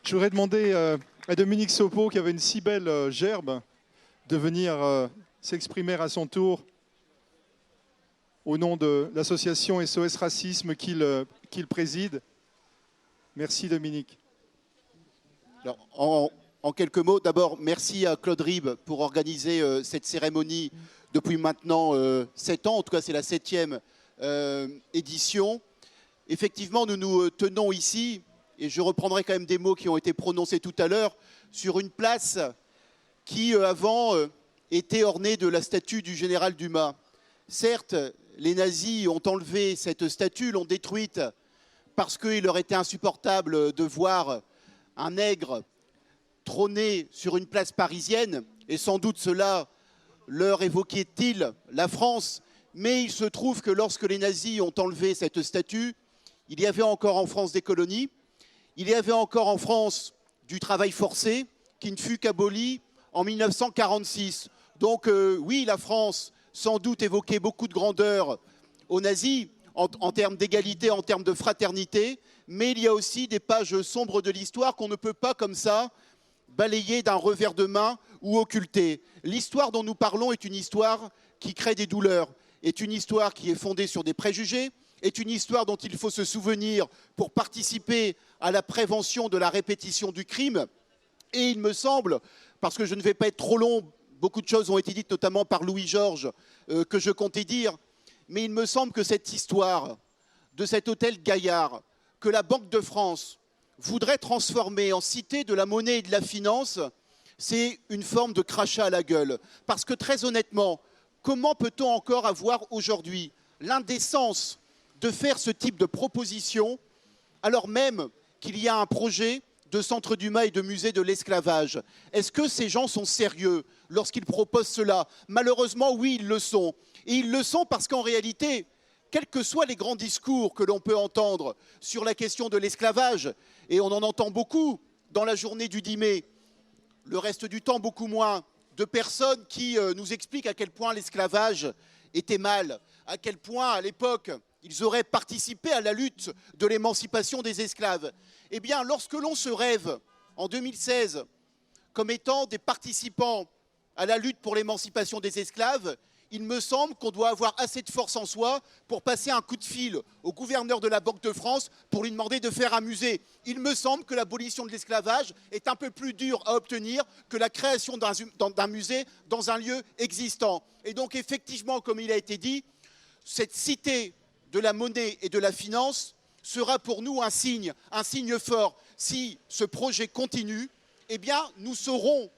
Je voudrais demander à Dominique Sopo, qui avait une si belle gerbe, de venir s'exprimer à son tour au nom de l'association SOS Racisme qu'il préside. Merci Dominique. Alors, en quelques mots, d'abord, merci à Claude Ribes pour organiser cette cérémonie depuis maintenant 7 ans. En tout cas, c'est la 7e édition. Effectivement, nous nous tenons ici, et je reprendrai quand même des mots qui ont été prononcés tout à l'heure, sur une place qui, avant, était ornée de la statue du général Dumas. Certes, les nazis ont enlevé cette statue, l'ont détruite, parce qu'il leur était insupportable de voir un nègre trôner sur une place parisienne, et sans doute cela leur évoquait-il la France, mais il se trouve que lorsque les nazis ont enlevé cette statue, il y avait encore en France des colonies, il y avait encore en France du travail forcé qui ne fut qu'aboli en 1946. Donc oui, la France sans doute évoquait beaucoup de grandeur aux nazis en termes d'égalité, en termes de fraternité, mais il y a aussi des pages sombres de l'histoire qu'on ne peut pas comme ça balayer d'un revers de main ou occulter. L'histoire dont nous parlons est une histoire qui crée des douleurs, est une histoire qui est fondée sur des préjugés, est une histoire dont il faut se souvenir pour participer à la prévention de la répétition du crime. Et il me semble, parce que je ne vais pas être trop long, beaucoup de choses ont été dites notamment par Louis-Georges que je comptais dire, mais il me semble que cette histoire de cet hôtel Gaillard, que la Banque de France voudrait transformer en cité de la monnaie et de la finance, c'est une forme de crachat à la gueule. Parce que très honnêtement, comment peut-on encore avoir aujourd'hui l'indécence de faire ce type de proposition alors même qu'il y a un projet de centre Dumas et de musée de l'esclavage? Est-ce que ces gens sont sérieux lorsqu'ils proposent cela? Malheureusement, oui, ils le sont. Et ils le sont parce qu'en réalité, quels que soient les grands discours que l'on peut entendre sur la question de l'esclavage, et on en entend beaucoup dans la journée du 10 mai, le reste du temps beaucoup moins, de personnes qui nous expliquent à quel point l'esclavage était mal, à quel point à l'époque ils auraient participé à la lutte de l'émancipation des esclaves. Eh bien, lorsque l'on se rêve en 2016 comme étant des participants à la lutte pour l'émancipation des esclaves, il me semble qu'on doit avoir assez de force en soi pour passer un coup de fil au gouverneur de la Banque de France pour lui demander de faire un musée. Il me semble que l'abolition de l'esclavage est un peu plus dure à obtenir que la création d'un musée dans un lieu existant. Et donc effectivement, comme il a été dit, cette cité de la monnaie et de la finance sera pour nous un signe fort. Si ce projet continue, eh bien nous saurons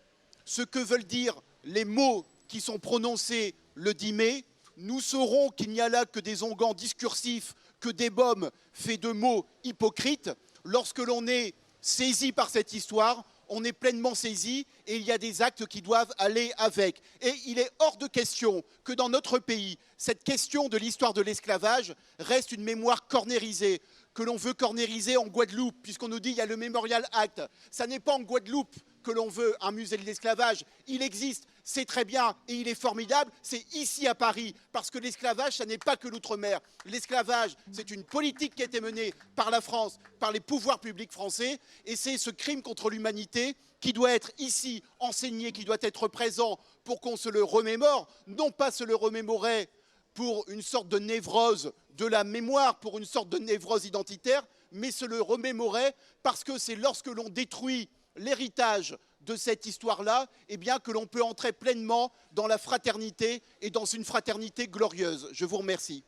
ce que veulent dire les mots qui sont prononcés le 10 mai, nous saurons qu'il n'y a là que des onguents discursifs, que des baumes faits de mots hypocrites. Lorsque l'on est saisi par cette histoire, on est pleinement saisi et il y a des actes qui doivent aller avec. Et il est hors de question que dans notre pays, cette question de l'histoire de l'esclavage reste une mémoire cornérisée, que l'on veut cornériser en Guadeloupe, puisqu'on nous dit qu'il y a le Memorial Act. Ça n'est pas en Guadeloupe que l'on veut un musée de l'esclavage. Il existe, c'est très bien et il est formidable, c'est ici à Paris, parce que l'esclavage, ça n'est pas que l'outre-mer. L'esclavage, c'est une politique qui a été menée par la France, par les pouvoirs publics français, et c'est ce crime contre l'humanité qui doit être ici enseigné, qui doit être présent pour qu'on se le remémore, non pas se le remémorer pour une sorte de névrose de la mémoire, pour une sorte de névrose identitaire, mais se le remémorer parce que c'est lorsque l'on détruit l'héritage de cette histoire-là, eh bien que l'on peut entrer pleinement dans la fraternité et dans une fraternité glorieuse. Je vous remercie.